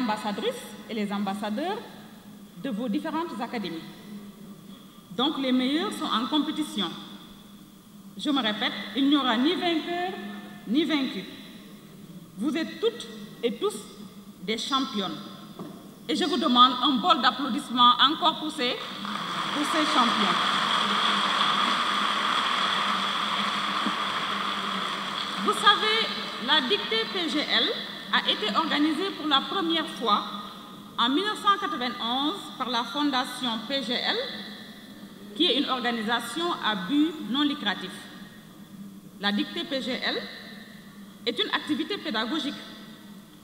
ambassadrices et les ambassadeurs de vos différentes académies. Donc les meilleurs sont en compétition. Je me répète, il n'y aura ni vainqueur ni vaincu. Vous êtes toutes et tous des championnes. Et je vous demande un bol d'applaudissements encore pour ces champions. Vous savez, la dictée PGL a été organisée pour la première fois en 1991 par la Fondation PGL, qui est une organisation à but non lucratif. La dictée PGL est une activité pédagogique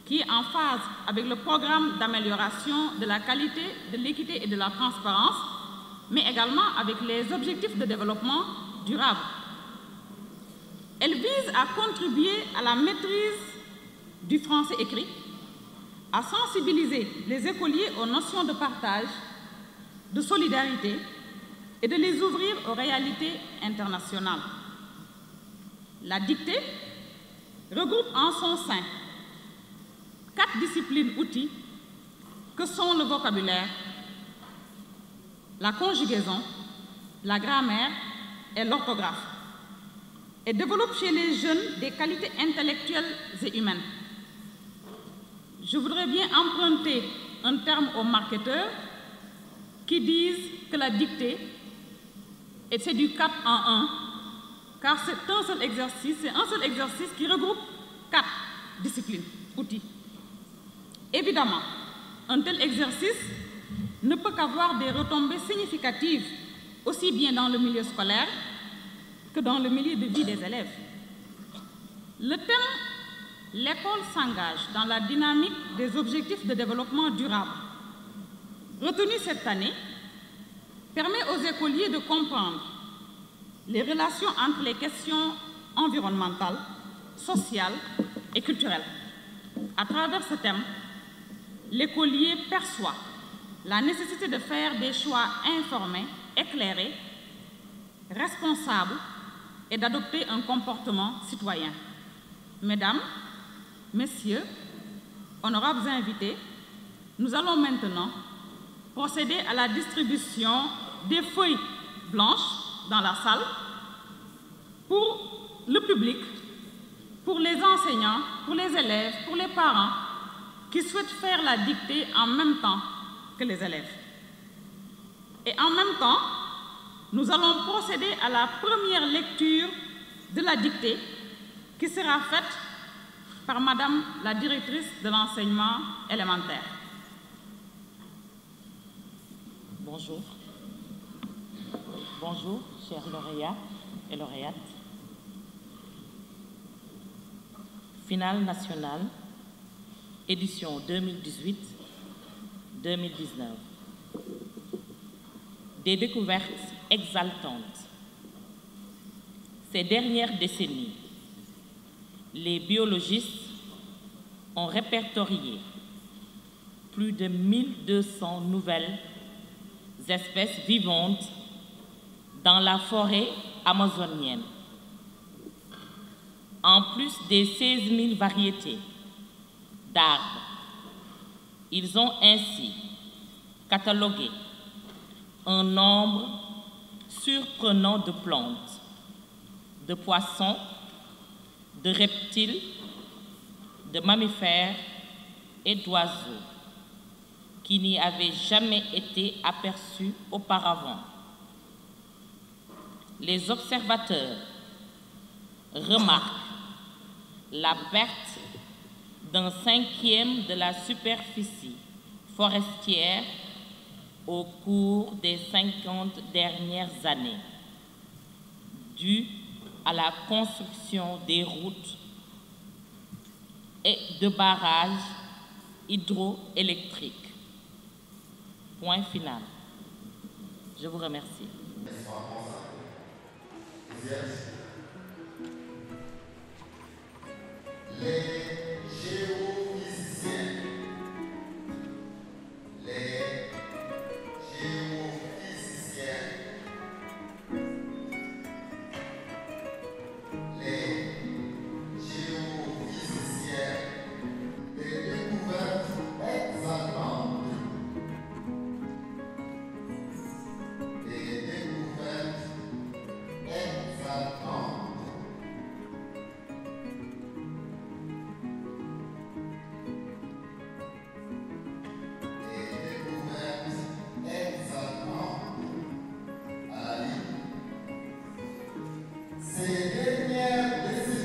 qui est en phase avec le programme d'amélioration de la qualité, de l'équité et de la transparence, mais également avec les objectifs de développement durable. Elle vise à contribuer à la maîtrise du français écrit, à sensibiliser les écoliers aux notions de partage, de solidarité et de les ouvrir aux réalités internationales. La dictée regroupe en son sein 4 disciplines outils que sont le vocabulaire, la conjugaison, la grammaire et l'orthographe, et développe chez les jeunes des qualités intellectuelles et humaines. Je voudrais bien emprunter un terme aux marketeurs qui disent que la dictée, et c'est du 4 en 1, car c'est un seul exercice qui regroupe 4 disciplines, outils. Évidemment, un tel exercice ne peut qu'avoir des retombées significatives, aussi bien dans le milieu scolaire que dans le milieu de vie des élèves. Le thème « L'école s'engage dans la dynamique des objectifs de développement durable » retenu cette année permet aux écoliers de comprendre les relations entre les questions environnementales, sociales et culturelles. À travers ce thème, l'écolier perçoit la nécessité de faire des choix informés, éclairés, responsables et d'adopter un comportement citoyen. Mesdames, Messieurs, honorables invités, nous allons maintenant procéder à la distribution des feuilles blanches dans la salle pour le public, pour les enseignants, pour les élèves, pour les parents qui souhaitent faire la dictée en même temps que les élèves. Et en même temps, nous allons procéder à la première lecture de la dictée qui sera faite par Madame la directrice de l'enseignement élémentaire. Bonjour. Bonjour, chers lauréats et lauréates. Finale nationale, édition 2018-2019. Des découvertes exaltantes. Ces dernières décennies, les biologistes ont répertorié plus de 1200 nouvelles espèces vivantes dans la forêt amazonienne, en plus des 16 000 variétés d'arbres. Ils ont ainsi catalogué un nombre surprenant de plantes, de poissons, de reptiles, de mammifères et d'oiseaux qui n'y avaient jamais été aperçus auparavant. Les observateurs remarquent la perte d'un 1/5 de la superficie forestière au cours des 50 dernières années, due à la construction des routes et de barrages hydroélectriques. Point final. Je vous remercie. Les géophysiciens, des découvertes Ces dernières décennies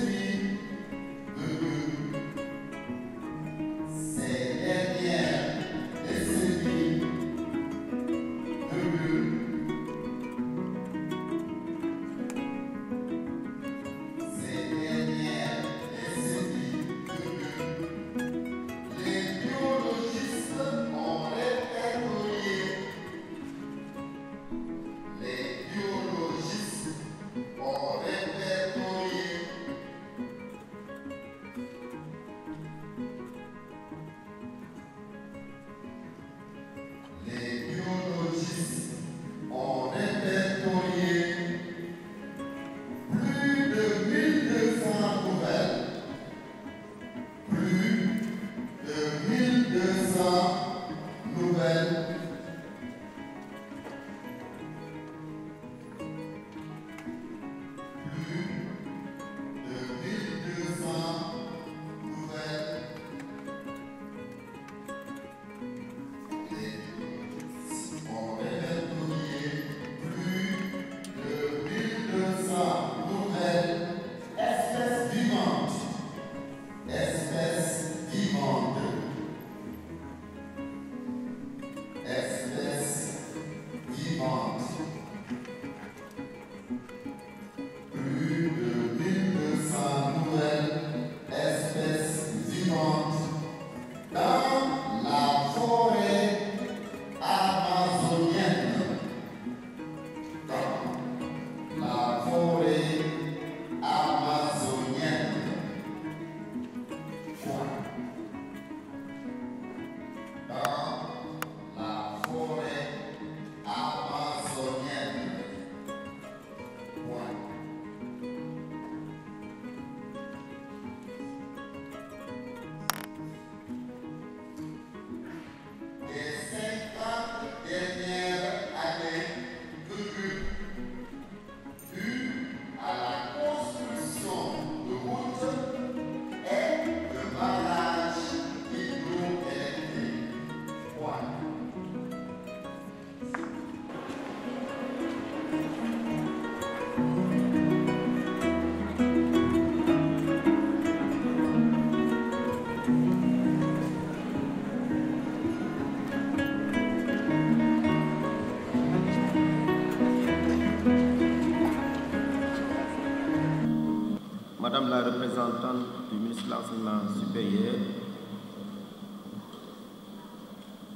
Madame la représentante du ministre de l'Enseignement supérieur,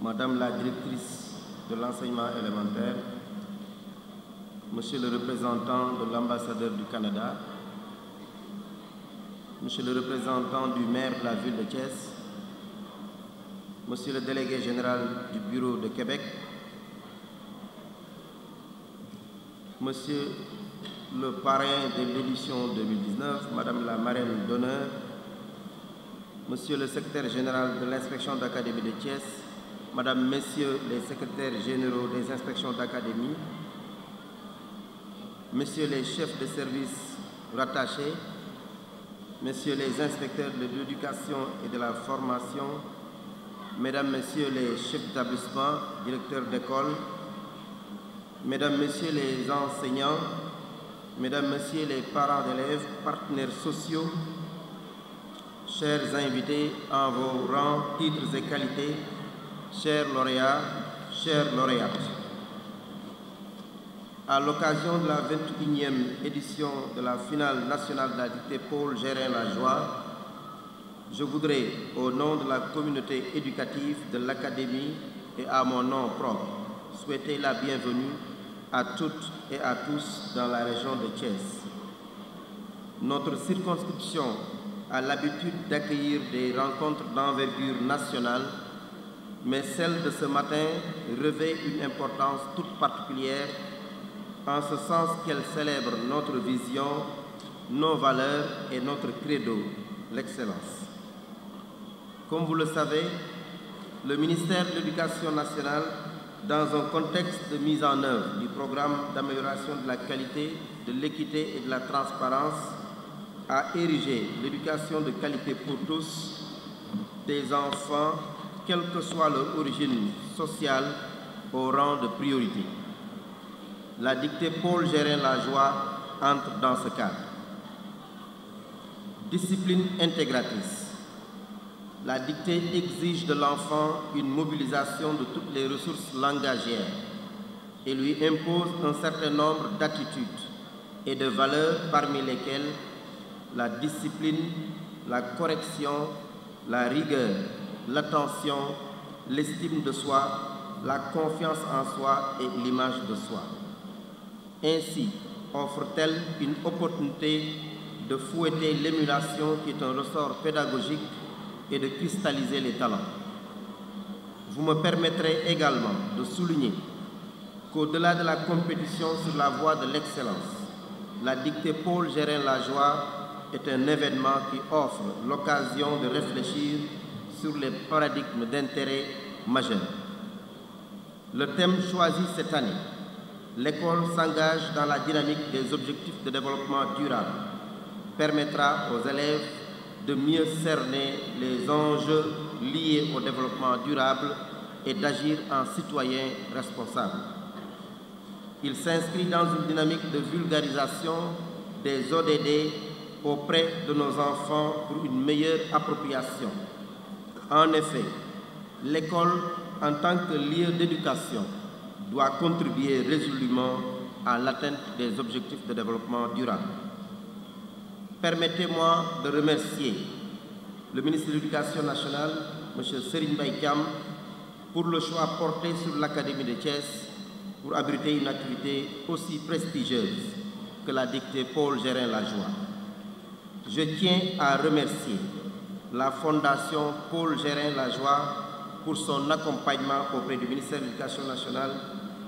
Madame la directrice de l'enseignement élémentaire, Monsieur le représentant de l'ambassadeur du Canada, Monsieur le représentant du maire de la ville de Thiès, Monsieur le délégué général du bureau de Québec, Monsieur le parrain de l'édition 2019, Madame la marraine d'honneur, Monsieur le secrétaire général de l'inspection d'académie de Thiès, Madame, Messieurs les secrétaires généraux des inspections d'académie, Messieurs les chefs de service rattachés, Messieurs les inspecteurs de l'éducation et de la formation, Mesdames, Messieurs les chefs d'établissement, directeurs d'école, Mesdames, Messieurs les enseignants, Mesdames, Messieurs les parents d'élèves, partenaires sociaux, chers invités en vos rangs, titres et qualités, chers lauréats, chères lauréates. À l'occasion de la 21e édition de la finale nationale de la dictée Paul Gérin-Lajoie, je voudrais, au nom de la communauté éducative de l'Académie et à mon nom propre, souhaiter la bienvenue à toutes et à tous dans la région de Thiès. Notre circonscription a l'habitude d'accueillir des rencontres d'envergure nationale, mais celle de ce matin revêt une importance toute particulière en ce sens qu'elle célèbre notre vision, nos valeurs et notre credo, l'excellence. Comme vous le savez, le ministère de l'Éducation nationale, dans un contexte de mise en œuvre du programme d'amélioration de la qualité, de l'équité et de la transparence, a érigé l'éducation de qualité pour tous des enfants, quelle que soit leur origine sociale, au rang de priorité. La dictée Paul Gérin-Lajoie entre dans ce cadre. Discipline intégratrice. La dictée exige de l'enfant une mobilisation de toutes les ressources langagières et lui impose un certain nombre d'attitudes et de valeurs parmi lesquelles la discipline, la correction, la rigueur, l'attention, l'estime de soi, la confiance en soi et l'image de soi. Ainsi, offre-t-elle une opportunité de fouetter l'émulation qui est un ressort pédagogique et de cristalliser les talents. Vous me permettrez également de souligner qu'au-delà de la compétition sur la voie de l'excellence, la dictée Paul Gérin-Lajoie est un événement qui offre l'occasion de réfléchir sur les paradigmes d'intérêt majeurs. Le thème choisi cette année, l'école s'engage dans la dynamique des objectifs de développement durable, permettra aux élèves de mieux cerner les enjeux liés au développement durable et d'agir en citoyens responsables. Il s'inscrit dans une dynamique de vulgarisation des ODD auprès de nos enfants pour une meilleure appropriation. En effet, l'école, en tant que lieu d'éducation, doit contribuer résolument à l'atteinte des objectifs de développement durable. Permettez-moi de remercier le ministre de l'Éducation nationale, M. Serigne Mbaye Thiam, pour le choix porté sur l'Académie de Thiès pour abriter une activité aussi prestigieuse que la dictée Paul Gérin-Lajoie. Je tiens à remercier la Fondation Paul Gérin-Lajoie pour son accompagnement auprès du ministère de l'Éducation nationale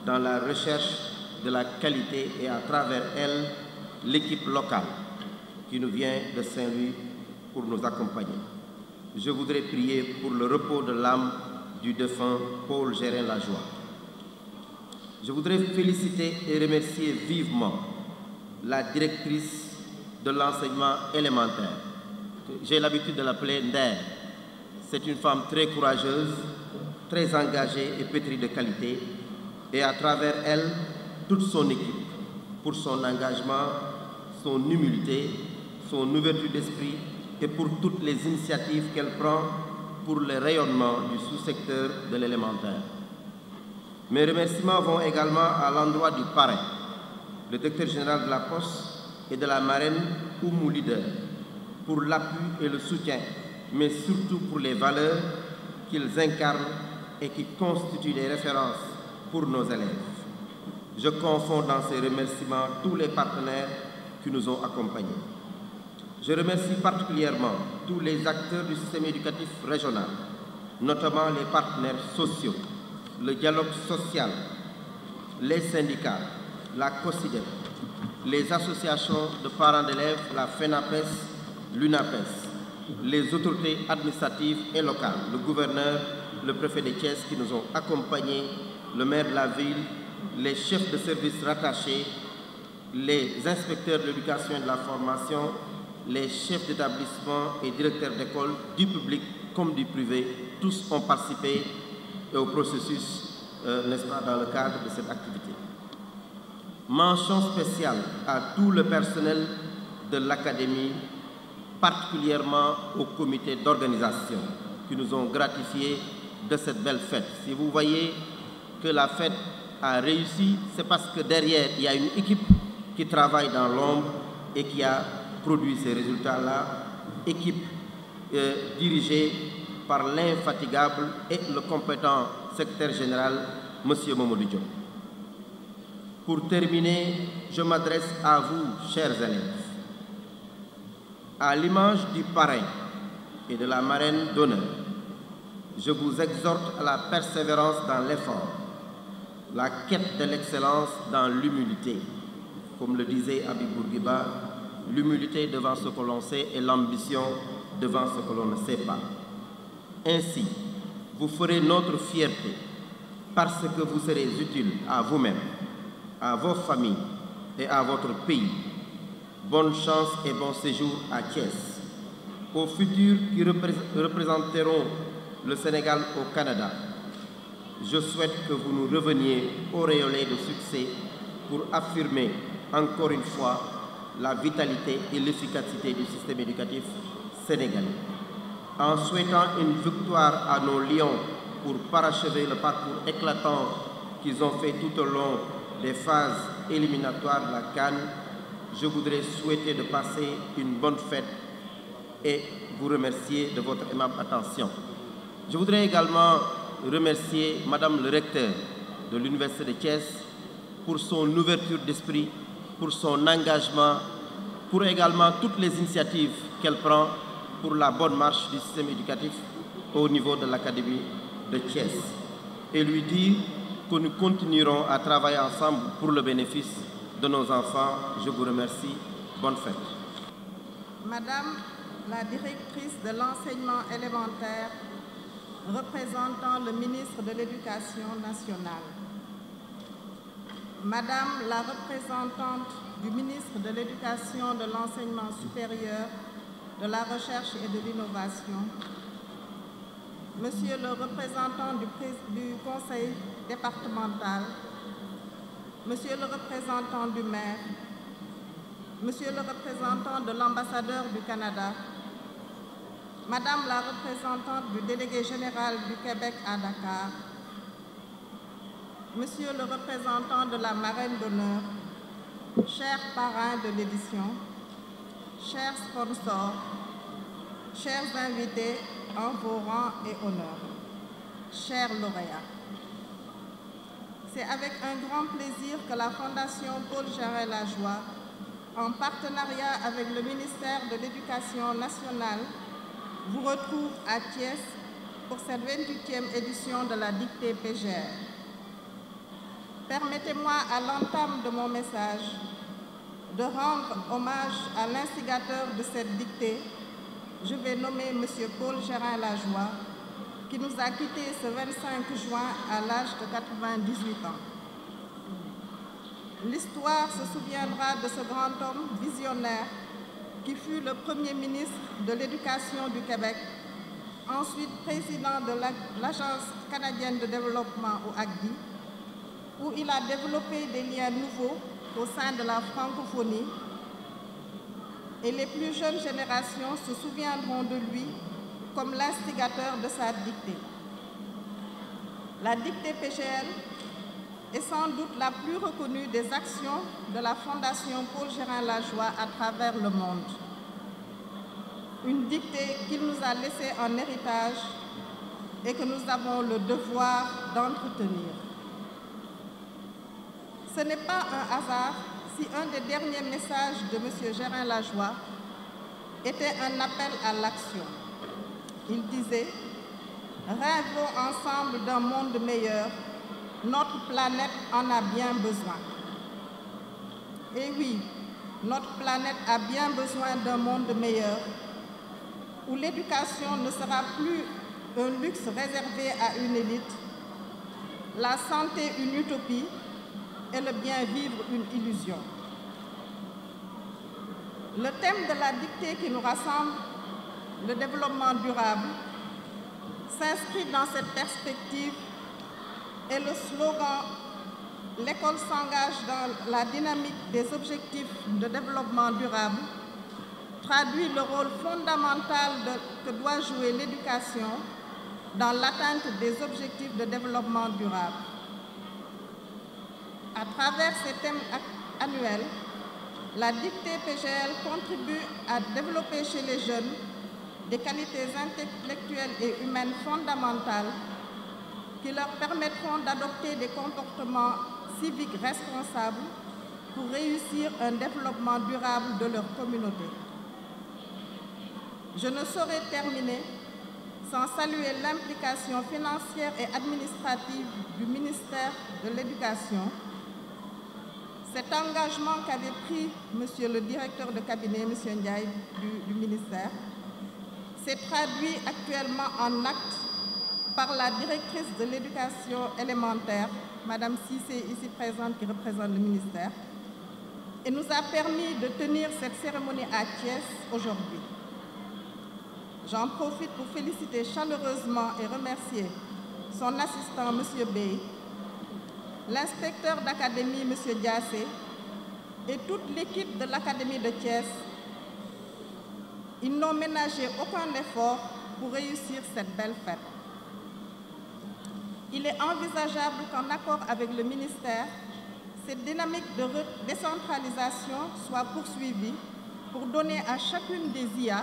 dans la recherche de la qualité et à travers elle, l'équipe locale qui nous vient de Saint-Louis pour nous accompagner. Je voudrais prier pour le repos de l'âme du défunt Paul Gérin-Lajoie. Je voudrais féliciter et remercier vivement la directrice de l'enseignement élémentaire. J'ai l'habitude de l'appeler Nder. C'est une femme très courageuse, très engagée et pétrie de qualité, et à travers elle, toute son équipe, pour son engagement, son humilité, son ouverture d'esprit et pour toutes les initiatives qu'elle prend pour le rayonnement du sous-secteur de l'élémentaire. Mes remerciements vont également à l'endroit du parrain, le directeur général de la Poste et de la marraine Oumou Leader, pour l'appui et le soutien, mais surtout pour les valeurs qu'ils incarnent et qui constituent des références pour nos élèves. Je confonds dans ces remerciements tous les partenaires qui nous ont accompagnés. Je remercie particulièrement tous les acteurs du système éducatif régional, notamment les partenaires sociaux, le dialogue social, les syndicats, la COSIDEP, les associations de parents d'élèves, la FENAPES, l'UNAPES, les autorités administratives et locales, le gouverneur, le préfet de Thiès qui nous ont accompagnés, le maire de la ville, les chefs de services rattachés, les inspecteurs de l'éducation et de la formation, les chefs d'établissement et directeurs d'école, du public comme du privé, tous ont participé au processus, n'est-ce pas, dans le cadre de cette activité. Mention spéciale à tout le personnel de l'Académie, particulièrement au comité d'organisation, qui nous ont gratifiés de cette belle fête. Si vous voyez que la fête a réussi, c'est parce que derrière, il y a une équipe qui travaille dans l'ombre et qui a produit ces résultats-là, équipe dirigée par l'infatigable et le compétent secrétaire général, M. Mamadou Diop. Pour terminer, je m'adresse à vous, chers élèves. À l'image du parrain et de la marraine d'honneur, je vous exhorte à la persévérance dans l'effort, la quête de l'excellence dans l'humilité. Comme le disait Habib Bourguiba, l'humilité devant ce que l'on sait et l'ambition devant ce que l'on ne sait pas. Ainsi, vous ferez notre fierté parce que vous serez utile à vous-même, à vos familles et à votre pays. Bonne chance et bon séjour à Thiès. Aux futurs qui représenteront le Sénégal au Canada, je souhaite que vous nous reveniez auréolés de succès pour affirmer encore une fois la vitalité et l'efficacité du système éducatif sénégalais. En souhaitant une victoire à nos lions pour parachever le parcours éclatant qu'ils ont fait tout au long des phases éliminatoires de la CAN, je voudrais souhaiter de passer une bonne fête et vous remercier de votre aimable attention. Je voudrais également remercier Madame le recteur de l'Université de Thiès pour son ouverture d'esprit, pour son engagement, pour également toutes les initiatives qu'elle prend pour la bonne marche du système éducatif au niveau de l'Académie de Thiès. Et lui dire que nous continuerons à travailler ensemble pour le bénéfice de nos enfants. Je vous remercie. Bonne fête. Madame la directrice de l'enseignement élémentaire, représentant le ministre de l'Éducation nationale, Madame la représentante du ministre de l'Éducation, de l'Enseignement supérieur, de la Recherche et de l'Innovation, Monsieur le représentant du Conseil départemental, Monsieur le représentant du maire, Monsieur le représentant de l'ambassadeur du Canada, Madame la représentante du délégué général du Québec à Dakar, Monsieur le représentant de la marraine d'honneur, chers parrains de l'édition, chers sponsors, chers invités en vos rangs et honneurs, chers lauréats. C'est avec un grand plaisir que la Fondation Paul Gérin-Lajoie, en partenariat avec le ministère de l'Éducation nationale, vous retrouve à Thiès pour cette 28e édition de la dictée PGR. Permettez-moi, à l'entame de mon message, de rendre hommage à l'instigateur de cette dictée. Je vais nommer M. Paul Gérin-Lajoie, qui nous a quittés ce 25 juin à l'âge de 98 ans. L'histoire se souviendra de ce grand homme visionnaire qui fut le premier ministre de l'Éducation du Québec, ensuite président de l'Agence canadienne de développement au ACDI, où il a développé des liens nouveaux au sein de la francophonie, et les plus jeunes générations se souviendront de lui comme l'instigateur de sa dictée. La dictée PGL est sans doute la plus reconnue des actions de la Fondation Paul Gérin-Lajoie à travers le monde. Une dictée qu'il nous a laissée en héritage et que nous avons le devoir d'entretenir. Ce n'est pas un hasard si un des derniers messages de M. Gérin-Lajoie était un appel à l'action. Il disait « Rêvons ensemble d'un monde meilleur, notre planète en a bien besoin. » Et oui, notre planète a bien besoin d'un monde meilleur, où l'éducation ne sera plus un luxe réservé à une élite, la santé une utopie, et le bien-vivre une illusion. Le thème de la dictée qui nous rassemble, le développement durable, s'inscrit dans cette perspective et le slogan « L'école s'engage dans la dynamique des objectifs de développement durable » traduit le rôle fondamental que doit jouer l'éducation dans l'atteinte des objectifs de développement durable. À travers ces thèmes annuels, la dictée PGL contribue à développer chez les jeunes des qualités intellectuelles et humaines fondamentales qui leur permettront d'adopter des comportements civiques responsables pour réussir un développement durable de leur communauté. Je ne saurais terminer sans saluer l'implication financière et administrative du ministère de l'Éducation. Cet engagement qu'avait pris Monsieur le directeur de cabinet, M. Ndiaye, du ministère, s'est traduit actuellement en actes par la directrice de l'éducation élémentaire, Mme Cissé, ici présente, qui représente le ministère, et nous a permis de tenir cette cérémonie à Thiès aujourd'hui. J'en profite pour féliciter chaleureusement et remercier son assistant, M. Bey, l'inspecteur d'académie, M. Diassé, et toute l'équipe de l'Académie de Thiès, ils n'ont ménagé aucun effort pour réussir cette belle fête. Il est envisageable qu'en accord avec le ministère, cette dynamique de décentralisation soit poursuivie pour donner à chacune des IA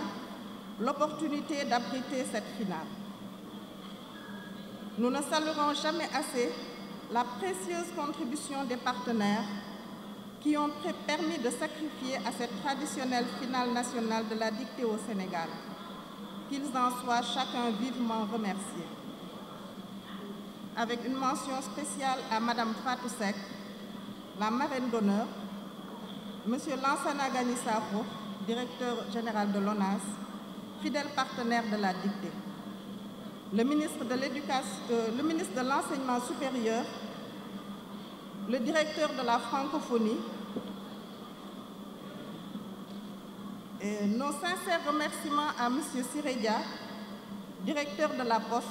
l'opportunité d'abriter cette finale. Nous ne saluerons jamais assez la précieuse contribution des partenaires qui ont permis de sacrifier à cette traditionnelle finale nationale de la dictée au Sénégal. Qu'ils en soient chacun vivement remerciés. Avec une mention spéciale à Madame Fatou Seck, la marraine d'honneur, Monsieur Lansana Gagny Sakho, directeur général de l'ONAS, fidèle partenaire de la dictée. Le ministre de l'Enseignement supérieur, le directeur de la francophonie, et nos sincères remerciements à M. Siredia, directeur de la Poste,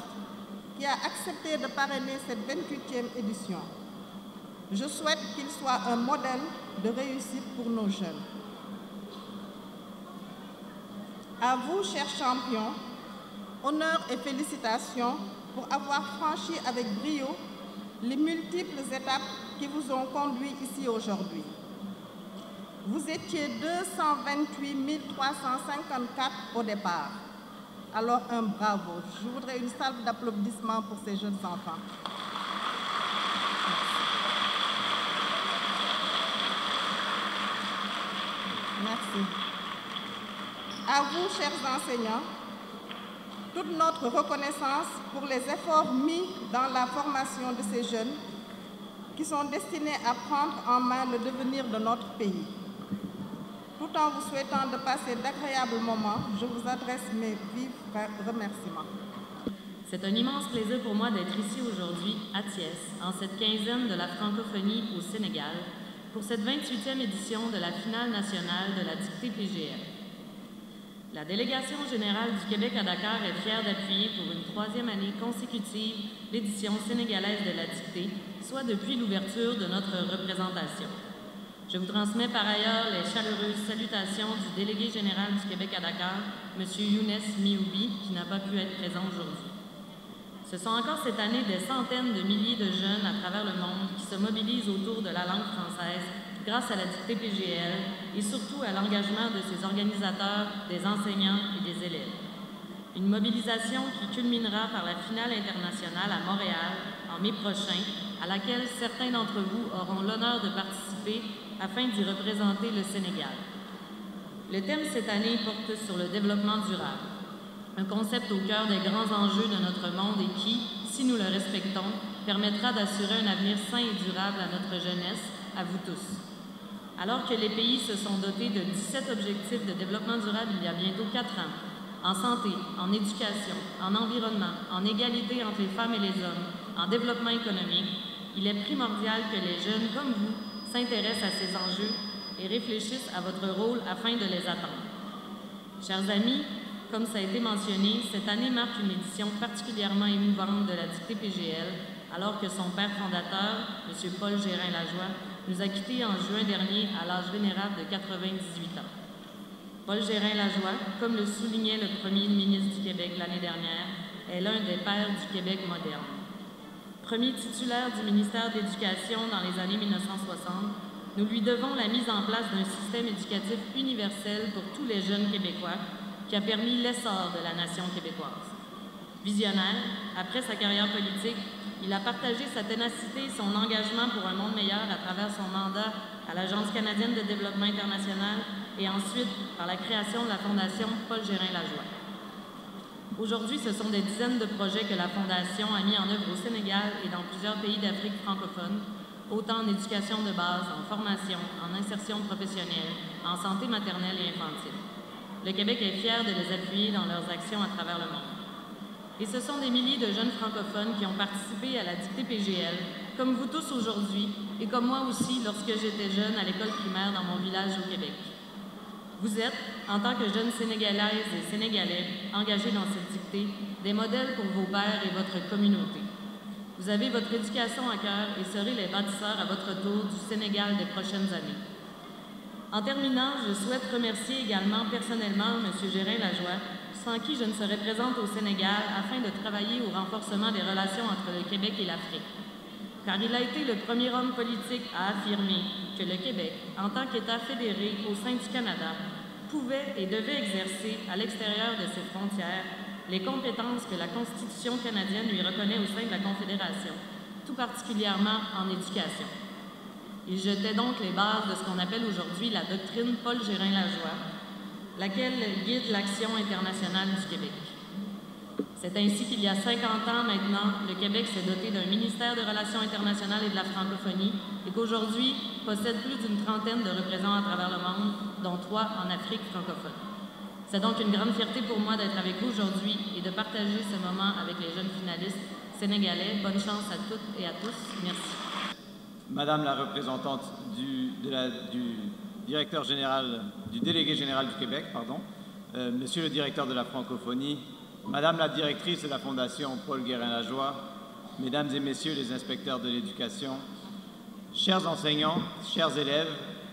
qui a accepté de parrainer cette 28e édition. Je souhaite qu'il soit un modèle de réussite pour nos jeunes. À vous, chers champions, honneur et félicitations pour avoir franchi avec brio les multiples étapes qui vous ont conduit ici aujourd'hui. Vous étiez 228 354 au départ. Alors un bravo. Je voudrais une salve d'applaudissements pour ces jeunes enfants. Merci. À vous, chers enseignants, toute notre reconnaissance pour les efforts mis dans la formation de ces jeunes qui sont destinés à prendre en main le devenir de notre pays. Tout en vous souhaitant de passer d'agréables moments, je vous adresse mes vifs remerciements. C'est un immense plaisir pour moi d'être ici aujourd'hui à Thiès, en cette quinzaine de la francophonie au Sénégal, pour cette 28e édition de la finale nationale de la dictée PGL. La délégation générale du Québec à Dakar est fière d'appuyer pour une 3e année consécutive l'édition sénégalaise de la dictée, soit depuis l'ouverture de notre représentation. Je vous transmets par ailleurs les chaleureuses salutations du délégué général du Québec à Dakar, M. Younes Mioubi, qui n'a pas pu être présent aujourd'hui. Ce sont encore cette année des centaines de milliers de jeunes à travers le monde qui se mobilisent autour de la langue française grâce à la dictée PGL et surtout à l'engagement de ses organisateurs, des enseignants et des élèves. Une mobilisation qui culminera par la finale internationale à Montréal en mai prochain, à laquelle certains d'entre vous auront l'honneur de participer afin d'y représenter le Sénégal. Le thème cette année porte sur le développement durable, un concept au cœur des grands enjeux de notre monde et qui, si nous le respectons, permettra d'assurer un avenir sain et durable à notre jeunesse, à vous tous. Alors que les pays se sont dotés de 17 objectifs de développement durable il y a bientôt 4 ans, en santé, en éducation, en environnement, en égalité entre les femmes et les hommes, en développement économique, il est primordial que les jeunes comme vous s'intéressent à ces enjeux et réfléchissent à votre rôle afin de les atteindre. Chers amis, comme ça a été mentionné, cette année marque une édition particulièrement émouvante de la dictée PGL, alors que son père fondateur, M. Paul Gérin-Lajoie, nous a quittés en juin dernier à l'âge vénérable de 98 ans. Paul Gérin-Lajoie, comme le soulignait le premier ministre du Québec l'année dernière, est l'un des pères du Québec moderne. Premier titulaire du ministère de l'Éducation dans les années 1960, nous lui devons la mise en place d'un système éducatif universel pour tous les jeunes Québécois qui a permis l'essor de la nation québécoise. Visionnaire, après sa carrière politique, il a partagé sa ténacité et son engagement pour un monde meilleur à travers son mandat à l'Agence canadienne de développement international et ensuite par la création de la Fondation Paul Gérin-Lajoie. Aujourd'hui, ce sont des dizaines de projets que la Fondation a mis en œuvre au Sénégal et dans plusieurs pays d'Afrique francophone, autant en éducation de base, en formation, en insertion professionnelle, en santé maternelle et infantile. Le Québec est fier de les appuyer dans leurs actions à travers le monde. Et ce sont des milliers de jeunes francophones qui ont participé à la dictée PGL, comme vous tous aujourd'hui, et comme moi aussi lorsque j'étais jeune à l'école primaire dans mon village au Québec. Vous êtes, en tant que jeunes Sénégalaises et Sénégalais engagés dans cette dictée, des modèles pour vos pairs et votre communauté. Vous avez votre éducation à cœur et serez les bâtisseurs à votre tour du Sénégal des prochaines années. En terminant, je souhaite remercier également personnellement M. Gérin-Lajoie, sans qui je ne serais présente au Sénégal afin de travailler au renforcement des relations entre le Québec et l'Afrique. Car il a été le premier homme politique à affirmer que le Québec, en tant qu'État fédéré au sein du Canada, pouvait et devait exercer à l'extérieur de ses frontières les compétences que la Constitution canadienne lui reconnaît au sein de la Confédération, tout particulièrement en éducation. Il jetait donc les bases de ce qu'on appelle aujourd'hui la doctrine Paul Gérin-Lajoie, laquelle guide l'action internationale du Québec. C'est ainsi qu'il y a 50 ans maintenant, le Québec s'est doté d'un ministère de Relations internationales et de la francophonie et qu'aujourd'hui possède plus d'une trentaine de représentants à travers le monde, dont 3 en Afrique francophone. C'est donc une grande fierté pour moi d'être avec vous aujourd'hui et de partager ce moment avec les jeunes finalistes sénégalais. Bonne chance à toutes et à tous. Merci. Madame la représentante du délégué général du Québec, Monsieur le directeur de la francophonie, Madame la directrice de la Fondation Paul Guérin-Lajoie, Mesdames et Messieurs les inspecteurs de l'éducation, chers enseignants, chers élèves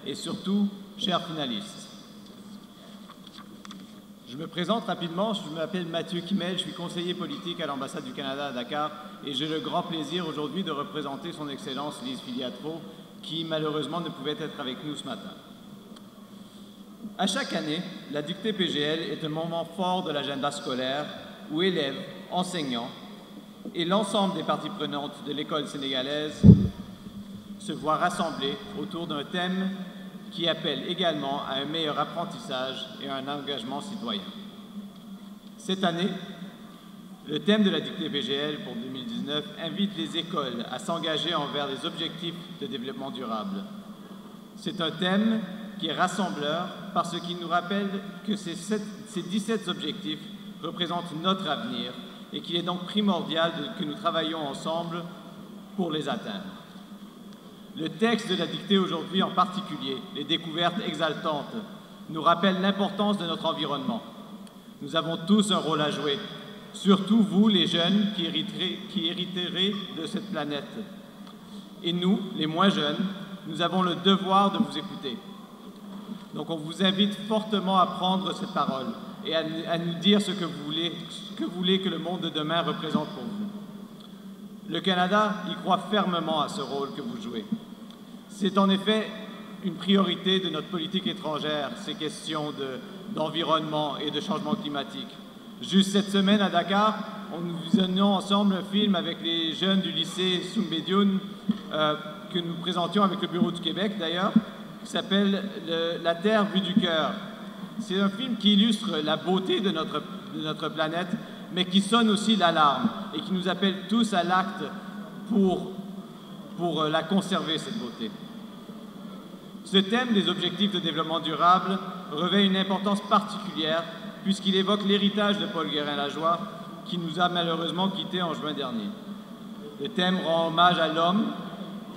et surtout, chers finalistes. Je me présente rapidement, je m'appelle Mathieu Kimmel, je suis conseiller politique à l'ambassade du Canada à Dakar et j'ai le grand plaisir aujourd'hui de représenter son Excellence Lise Filiatro qui malheureusement ne pouvait être avec nous ce matin. À chaque année, la dictée PGL est un moment fort de l'agenda scolaire où élèves, enseignants et l'ensemble des parties prenantes de l'école sénégalaise se voient rassemblés autour d'un thème qui appelle également à un meilleur apprentissage et à un engagement citoyen. Cette année, le thème de la dictée PGL pour 2019 invite les écoles à s'engager envers les objectifs de développement durable. C'est un thème qui est rassembleur parce qu'il nous rappelle que ces 17 objectifs représentent notre avenir et qu'il est donc primordial que nous travaillions ensemble pour les atteindre. Le texte de la dictée aujourd'hui, en particulier, les découvertes exaltantes, nous rappellent l'importance de notre environnement. Nous avons tous un rôle à jouer, surtout vous, les jeunes, qui hériterez de cette planète. Et nous, les moins jeunes, nous avons le devoir de vous écouter. Donc on vous invite fortement à prendre cette parole et à nous dire ce que vous voulez que le monde de demain représente pour vous. Le Canada y croit fermement à ce rôle que vous jouez. C'est en effet une priorité de notre politique étrangère, ces questions d'environnement et de changement climatique. Juste cette semaine à Dakar, nous visionnions ensemble un film avec les jeunes du lycée Soumbédioune que nous présentions avec le Bureau du Québec d'ailleurs, qui s'appelle « La Terre vue du cœur ». C'est un film qui illustre la beauté de notre planète, mais qui sonne aussi l'alarme et qui nous appelle tous à l'acte pour la conserver, cette beauté. Ce thème des objectifs de développement durable revêt une importance particulière puisqu'il évoque l'héritage de Paul Guérin-Lajoie qui nous a malheureusement quittés en juin dernier. Le thème rend hommage à l'homme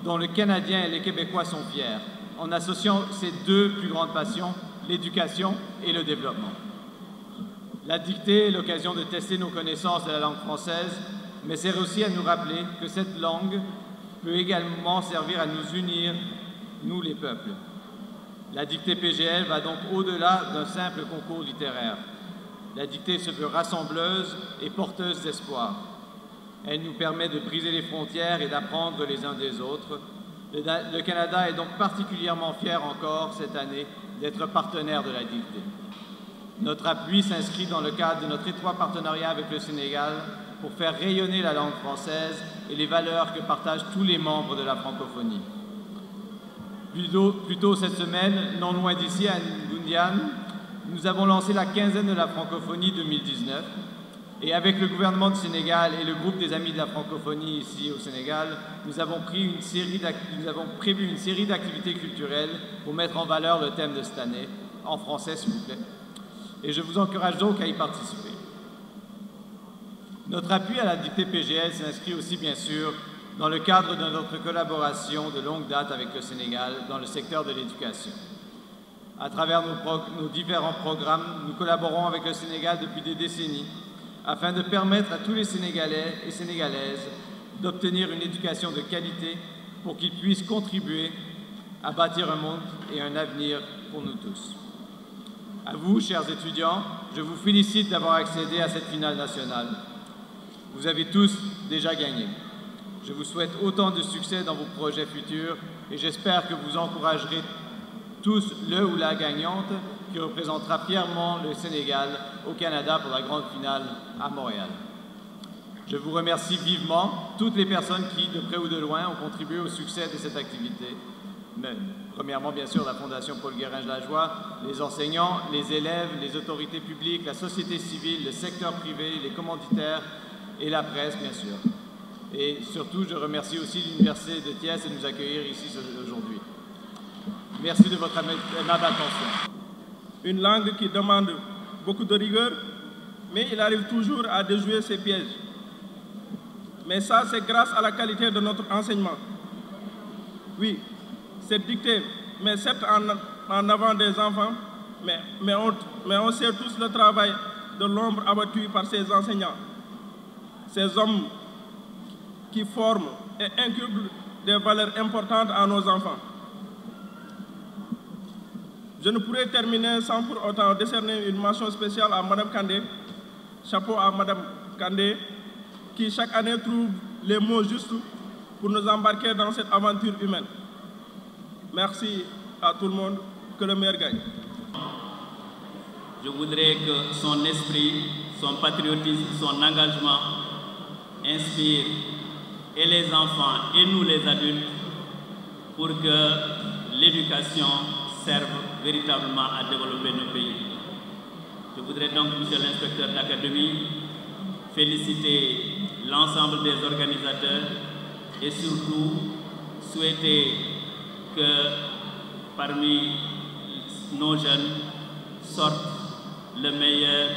dont le Canadien et les Québécois sont fiers, en associant ces deux plus grandes passions, l'éducation et le développement. La dictée est l'occasion de tester nos connaissances de la langue française, mais sert aussi à nous rappeler que cette langue peut également servir à nous unir, nous les peuples. La dictée PGL va donc au-delà d'un simple concours littéraire. La dictée se veut rassembleuse et porteuse d'espoir. Elle nous permet de briser les frontières et d'apprendre les uns des autres. Le Canada est donc particulièrement fier encore cette année d'être partenaire de la dictée. Notre appui s'inscrit dans le cadre de notre étroit partenariat avec le Sénégal pour faire rayonner la langue française et les valeurs que partagent tous les membres de la francophonie. Plus tôt cette semaine, non loin d'ici, à Ngoundiane, nous avons lancé la quinzaine de la francophonie 2019 et avec le gouvernement du Sénégal et le groupe des Amis de la francophonie ici au Sénégal, nous avons prévu une série d'activités culturelles pour mettre en valeur le thème de cette année, en français s'il vous plaît, et je vous encourage donc à y participer. Notre appui à la dictée PGL s'inscrit aussi bien sûr dans le cadre de notre collaboration de longue date avec le Sénégal dans le secteur de l'éducation. À travers nos différents programmes, nous collaborons avec le Sénégal depuis des décennies afin de permettre à tous les Sénégalais et Sénégalaises d'obtenir une éducation de qualité pour qu'ils puissent contribuer à bâtir un monde et un avenir pour nous tous. À vous, chers étudiants, je vous félicite d'avoir accédé à cette finale nationale. Vous avez tous déjà gagné. Je vous souhaite autant de succès dans vos projets futurs et j'espère que vous encouragerez tous le ou la gagnante qui représentera fièrement le Sénégal au Canada pour la grande finale à Montréal. Je vous remercie vivement toutes les personnes qui, de près ou de loin, ont contribué au succès de cette activité. Mais, premièrement, bien sûr, la Fondation Paul Guérin-Lajoie, les enseignants, les élèves, les autorités publiques, la société civile, le secteur privé, les commanditaires et la presse, bien sûr. Et surtout, je remercie aussi l'Université de Thiès de nous accueillir ici aujourd'hui. Merci de votre aimable attention. Une langue qui demande beaucoup de rigueur, mais il arrive toujours à déjouer ses pièges. Mais ça, c'est grâce à la qualité de notre enseignement. Oui, cette dictée met certes en avant des enfants, mais on sait tous le travail de l'ombre abattu par ces enseignants. Ces hommes qui forment et inculquent des valeurs importantes à nos enfants. Je ne pourrais terminer sans pour autant décerner une mention spéciale à Mme Kandé, chapeau à Mme Kandé, qui chaque année trouve les mots justes pour nous embarquer dans cette aventure humaine. Merci à tout le monde, que le meilleur gagne. Je voudrais que son esprit, son patriotisme, son engagement inspire et les enfants et nous les adultes pour que l'éducation serve véritablement à développer nos pays. Je voudrais donc, monsieur l'inspecteur d'académie, féliciter l'ensemble des organisateurs et surtout souhaiter que parmi nos jeunes sortent le meilleur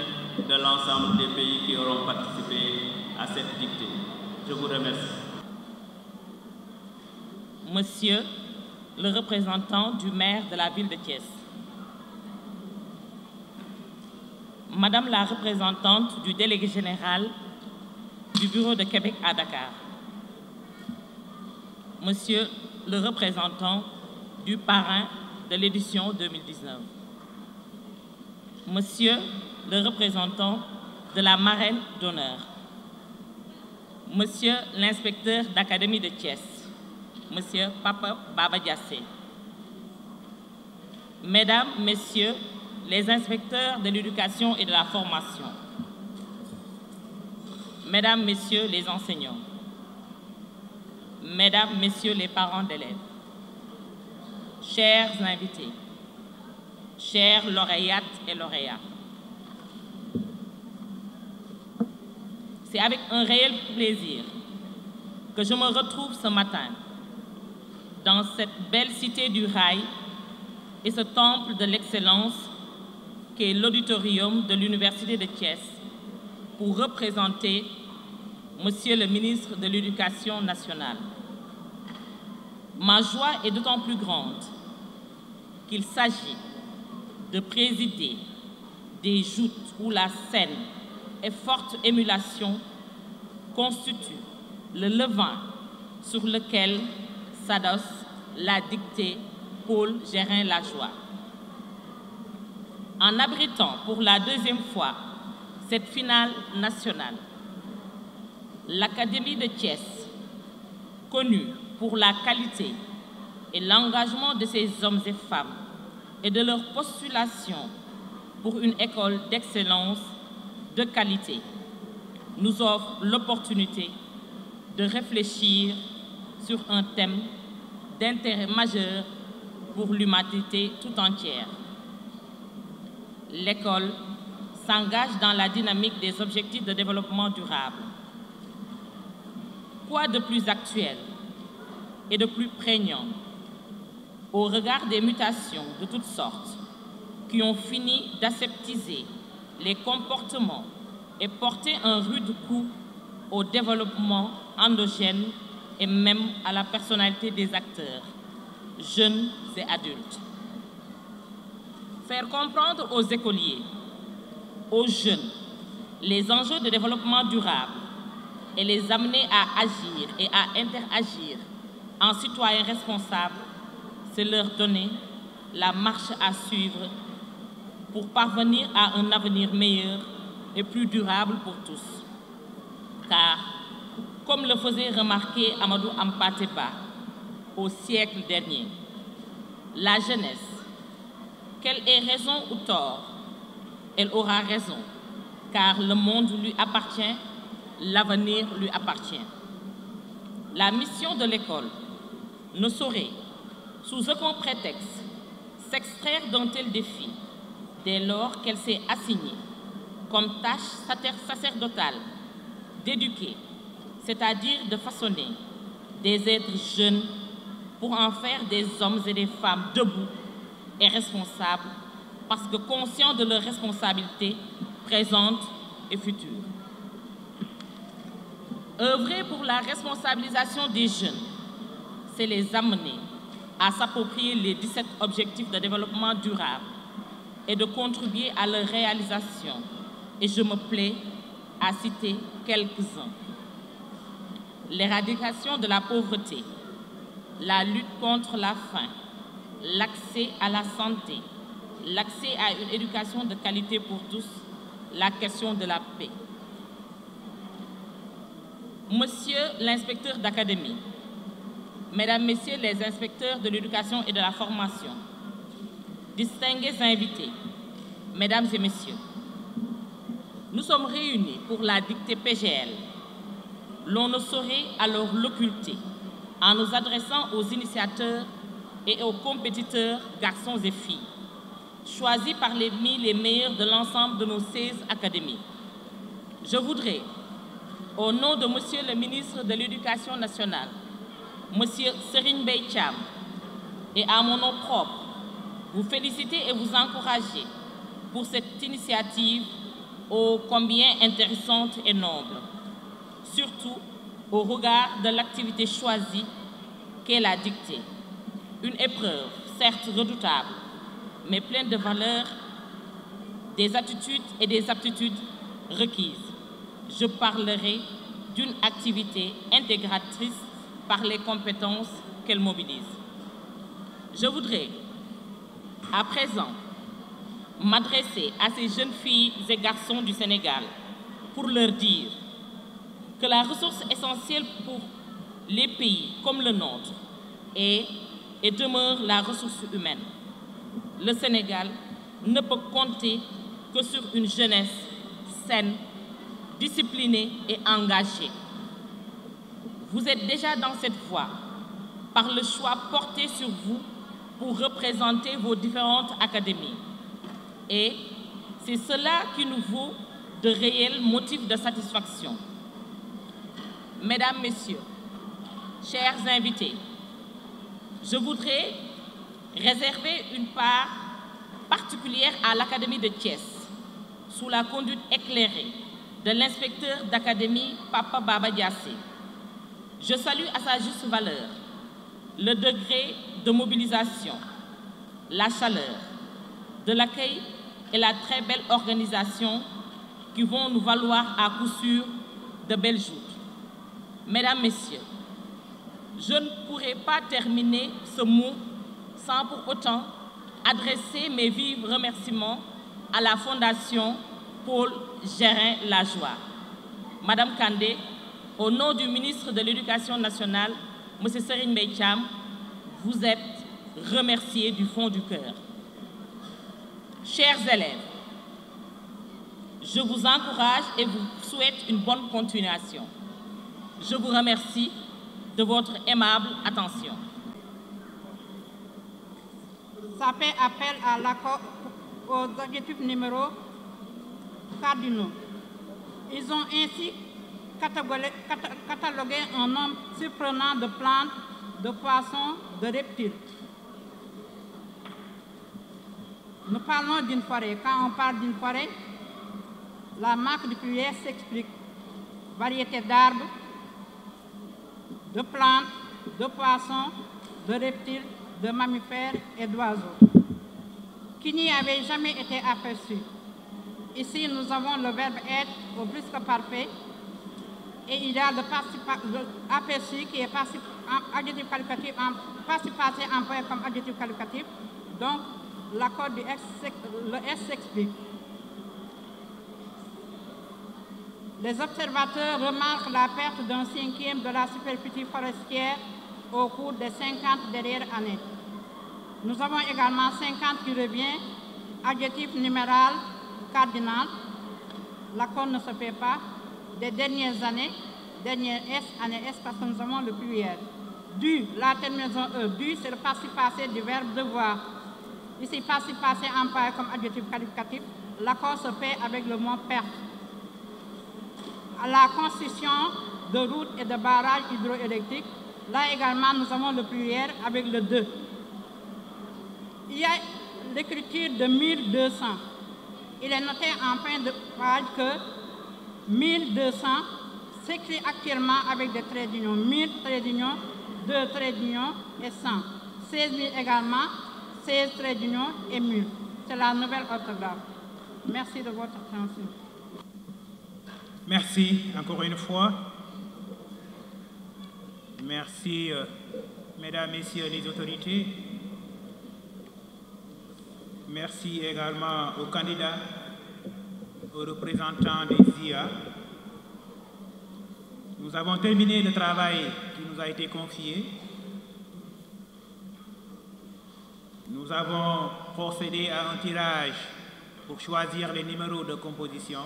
de l'ensemble des pays qui auront participé à cette dictée. Je vous remercie. Monsieur le représentant du maire de la ville de Thiès, Madame la représentante du délégué général du bureau de Québec à Dakar, Monsieur le représentant du parrain de l'édition 2019, Monsieur le représentant de la marraine d'honneur, Monsieur l'inspecteur d'académie de Thiès, Monsieur Papa Baba Diassé, Mesdames, Messieurs les inspecteurs de l'éducation et de la formation, Mesdames, Messieurs les enseignants, Mesdames, Messieurs les parents d'élèves, chers invités, chers lauréates et lauréats, c'est avec un réel plaisir que je me retrouve ce matin dans cette belle cité du rail et ce temple de l'excellence qu'est l'auditorium de l'Université de Thiès pour représenter Monsieur le ministre de l'Éducation nationale. Ma joie est d'autant plus grande qu'il s'agit de présider des joutes où la scène et forte émulation constituent le levain sur lequel s'adosse la dictée Paul Guérin-Lajoie. En abritant pour la deuxième fois cette finale nationale, l'Académie de Thiès, connue pour la qualité et l'engagement de ses hommes et femmes et de leur postulation pour une école d'excellence de qualité, nous offre l'opportunité de réfléchir sur un thème d'intérêt majeur pour l'humanité tout entière. L'école s'engage dans la dynamique des objectifs de développement durable. Quoi de plus actuel et de plus prégnant au regard des mutations de toutes sortes qui ont fini d'aseptiser les comportements et porter un rude coup au développement endogène et même à la personnalité des acteurs, jeunes et adultes. Faire comprendre aux écoliers, aux jeunes, les enjeux de développement durable et les amener à agir et à interagir en citoyens responsables, c'est leur donner la marche à suivre pour parvenir à un avenir meilleur et plus durable pour tous. Car, comme le faisait remarquer Amadou Hampâté Bâ au siècle dernier, la jeunesse, qu'elle ait raison ou tort, elle aura raison, car le monde lui appartient, l'avenir lui appartient. La mission de l'école ne saurait, sous aucun prétexte, s'extraire d'un tel défi dès lors qu'elle s'est assignée comme tâche sacerdotale d'éduquer, c'est-à-dire de façonner des êtres jeunes pour en faire des hommes et des femmes debout et responsables parce que conscients de leurs responsabilités présentes et futures. Œuvrer pour la responsabilisation des jeunes, c'est les amener à s'approprier les 17 objectifs de développement durable et de contribuer à leur réalisation. Et je me plais à citer quelques-uns. L'éradication de la pauvreté, la lutte contre la faim, l'accès à la santé, l'accès à une éducation de qualité pour tous, la question de la paix. Monsieur l'inspecteur d'académie, Mesdames, Messieurs les inspecteurs de l'éducation et de la formation, distingués invités, Mesdames et Messieurs, nous sommes réunis pour la dictée PGL. L'on ne saurait alors l'occulter en nous adressant aux initiateurs et aux compétiteurs, garçons et filles, choisis parmi les meilleurs de l'ensemble de nos 16 académies. Je voudrais, au nom de Monsieur le ministre de l'Éducation nationale, Monsieur Serigne Mbaye Thiam, et à mon nom propre, vous féliciter et vous encourager pour cette initiative ô combien intéressante et noble, surtout au regard de l'activité choisie qu'est la dictée. Une épreuve, certes redoutable, mais pleine de valeurs, des attitudes et des aptitudes requises. Je parlerai d'une activité intégratrice par les compétences qu'elle mobilise. Je voudrais, à présent, m'adresser à ces jeunes filles et garçons du Sénégal pour leur dire que la ressource essentielle pour les pays comme le nôtre est et demeure la ressource humaine. Le Sénégal ne peut compter que sur une jeunesse saine, disciplinée et engagée. Vous êtes déjà dans cette voie par le choix porté sur vous pour représenter vos différentes académies. Et c'est cela qui nous vaut de réels motifs de satisfaction. Mesdames, Messieurs, chers invités, je voudrais réserver une part particulière à l'Académie de Thiès, sous la conduite éclairée de l'inspecteur d'académie Papa Baba Diassé. Je salue à sa juste valeur le degré de mobilisation, la chaleur, de l'accueil et la très belle organisation qui vont nous valoir à coup sûr de belles joutes. Mesdames, Messieurs, je ne pourrai pas terminer ce mot sans pour autant adresser mes vifs remerciements à la Fondation Paul Gérin-Lajoie. Madame Kandé, au nom du ministre de l'Éducation nationale, M. Serigne Mbaye Thiam, vous êtes remerciés du fond du cœur. Chers élèves, je vous encourage et vous souhaite une bonne continuation. Je vous remercie de votre aimable attention. Ça fait appel à l'accord aux objectifs numéro cardinaux. Ils ont ainsi catalogué un nombre surprenant de plantes, de poissons, de reptiles. Nous parlons d'une forêt. Quand on parle d'une forêt, la marque du pluriel s'explique. Variété d'arbres, de plantes, de poissons, de reptiles, de mammifères et d'oiseaux, qui n'y avaient jamais été aperçus. Ici, nous avons le verbe être au plus que parfait et il y a le aperçu qui est adjectif qualificatif, participe passé employé comme adjectif qualificatif, Donc, l'accord du le S s'explique. Les observateurs remarquent la perte d'un 5e de la superficie forestière au cours des 50 dernières années. Nous avons également 50 qui revient, adjectif numéral cardinal. L'accord ne se fait pas. Des dernières années, dernière S, année S, parce que nous avons le pluriel. Du, la terminaison E. Du, c'est le passé passé du verbe devoir. Ici, passé passé employé comme adjectif qualificatif. L'accord se fait avec le mot perte. À la construction de routes et de barrages hydroélectriques, là également, nous avons le pluriel avec le 2. Il y a l'écriture de 1200. Il est noté en fin de page que 1200 s'écrit actuellement avec des traits d'union. 1000 traits d'union, 2 traits d'union et 100. 16 000 également, 16 traits d'union et 1000. C'est la nouvelle orthographe. Merci de votre attention. Merci encore une fois. Merci, mesdames, messieurs les autorités. Merci également aux candidats, aux représentants des IA. Nous avons terminé le travail qui nous a été confié. Nous avons procédé à un tirage pour choisir les numéros de composition.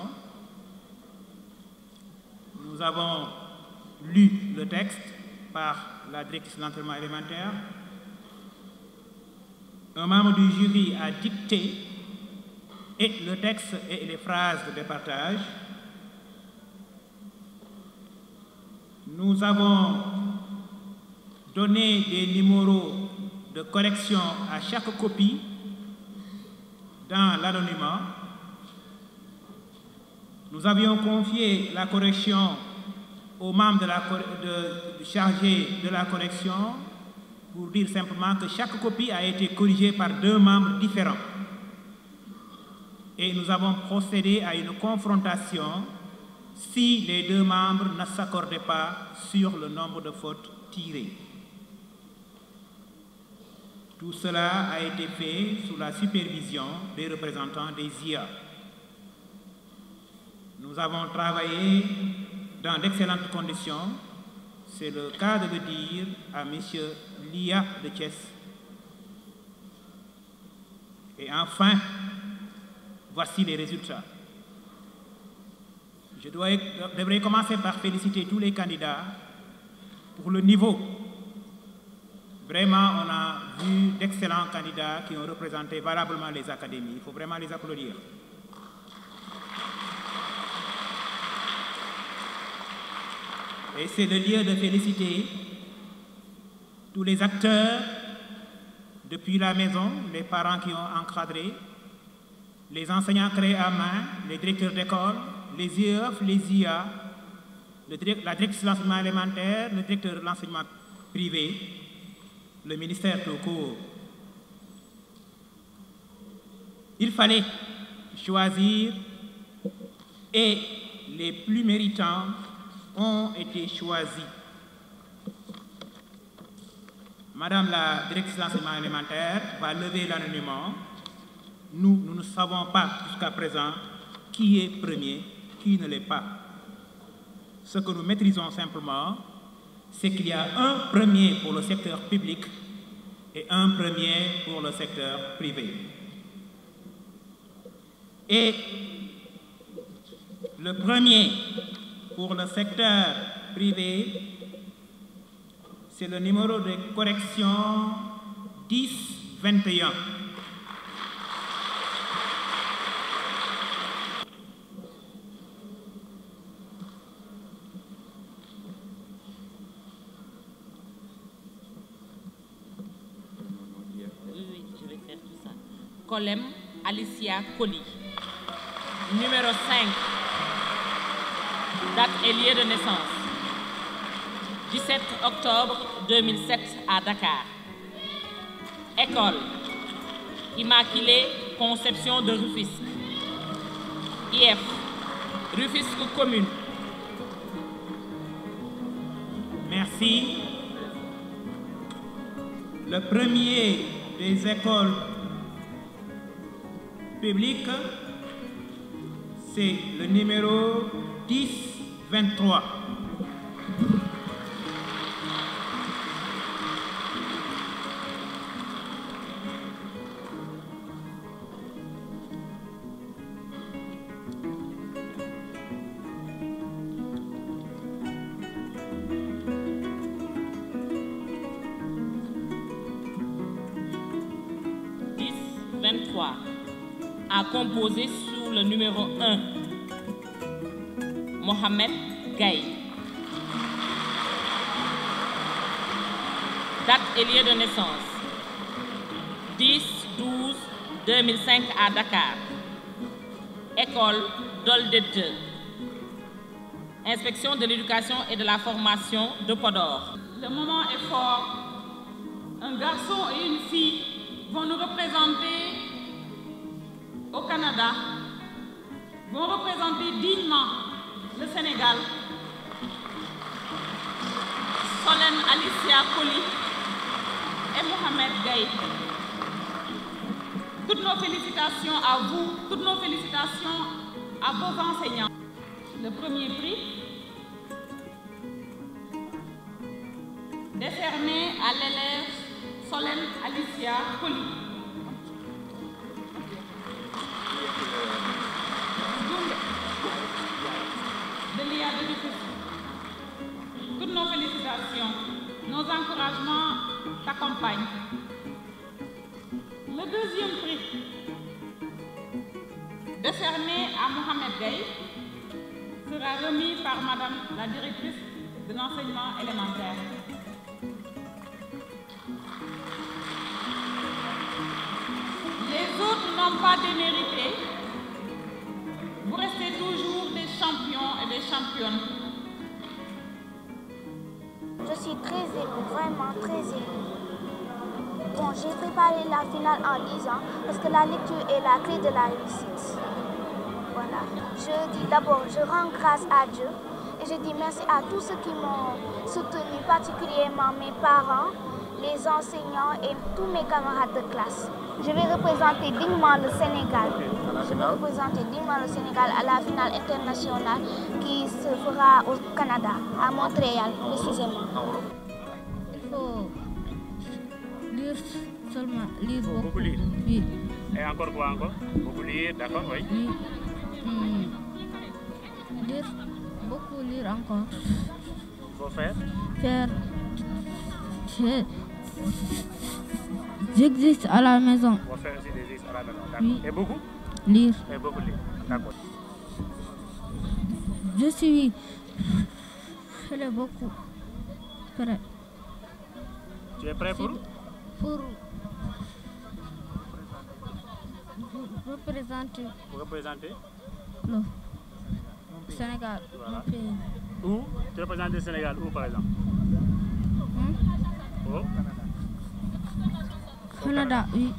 Nous avons lu le texte par la directrice de l'enseignement élémentaire. Un membre du jury a dicté et le texte et les phrases de départage. Nous avons donné des numéros de correction à chaque copie dans l'anonymat. Nous avions confié la correction aux membres chargés de la correction pour dire simplement que chaque copie a été corrigée par 2 membres différents. Et nous avons procédé à une confrontation si les 2 membres ne s'accordaient pas sur le nombre de fautes tirées. Tout cela a été fait sous la supervision des représentants des IA. Nous avons travaillé dans d'excellentes conditions. C'est le cas de le dire à M. Lia de Thiès. Et enfin, voici les résultats. Je devrais commencer par féliciter tous les candidats pour le niveau. Vraiment, on a vu d'excellents candidats qui ont représenté valablement les académies. Il faut vraiment les applaudir. Et c'est le lieu de féliciter tous les acteurs depuis la maison, les parents qui ont encadré, les enseignants créés à main, les directeurs d'école, les IEF, les IA, la directrice de l'enseignement élémentaire, le directeur de l'enseignement privé, le ministère tout court. Il fallait choisir et les plus méritants ont été choisis. Madame la directrice de l'enseignement élémentaire va lever l'anonymat. Nous ne savons pas jusqu'à présent qui est premier, qui ne l'est pas. Ce que nous maîtrisons simplement, c'est qu'il y a un premier pour le secteur public et un premier pour le secteur privé. Et le premier pour le secteur privé, c'est le numéro de correction 1021. Oui, je vais faire tout ça. Colem Alicia Colli. Numéro 5. Date et lieu de naissance. 17 octobre 2007 à Dakar. École Immaculée Conception de Rufisque. IF Rufisque Commune. Merci. Le premier des écoles public, c'est le numéro 1023. A composé sur le numéro 1, Mohamed Gaye. Date et lieu de naissance, 10-12-2005 à Dakar. École Dolde 2. Inspection de l'éducation et de la formation de Podor. Le moment est fort. Un garçon et une fille vont nous représenter au Canada, vont représenter dignement le Sénégal. Solène Alicia Koli et Mohamed Gaye. Toutes nos félicitations à vous, toutes nos félicitations à vos enseignants. Le premier prix décerné à l'élève Solène Alicia Koli. Toutes nos félicitations, nos encouragements t'accompagnent. Le deuxième prix, décerné à Mohamed Gaye, sera remis par Madame la directrice de l'enseignement élémentaire. Les autres n'ont pas démérité. Vous restez toujours des champions et des championnes. Je suis très émue, vraiment très émue. Bon, j'ai préparé la finale en lisant parce que la lecture est la clé de la réussite. Voilà. Je dis d'abord, je rends grâce à Dieu et je dis merci à tous ceux qui m'ont soutenu, particulièrement mes parents, les enseignants et tous mes camarades de classe. Je vais représenter dignement le Sénégal. Je vais représenter dignement le Sénégal à la finale internationale qui se fera au Canada, à Montréal précisément. Il faut lire seulement, lire beaucoup. Beaucoup lire. Oui. Et encore quoi encore? Beaucoup lire, d'accord, oui. Oui. Lire, beaucoup lire encore. Il faut faire? Faire. J'existe à la maison. Il faut faire aussi des exercices à la maison, d'accord. Oui. Et beaucoup? Lire. Et beaucoup lire, d'accord. Je suis beaucoup prêt. Tu es prêt pour représenter le Sénégal, voilà. mon pays. Où? Tu représentes le Sénégal, où par exemple? Au Canada. Canada, oui.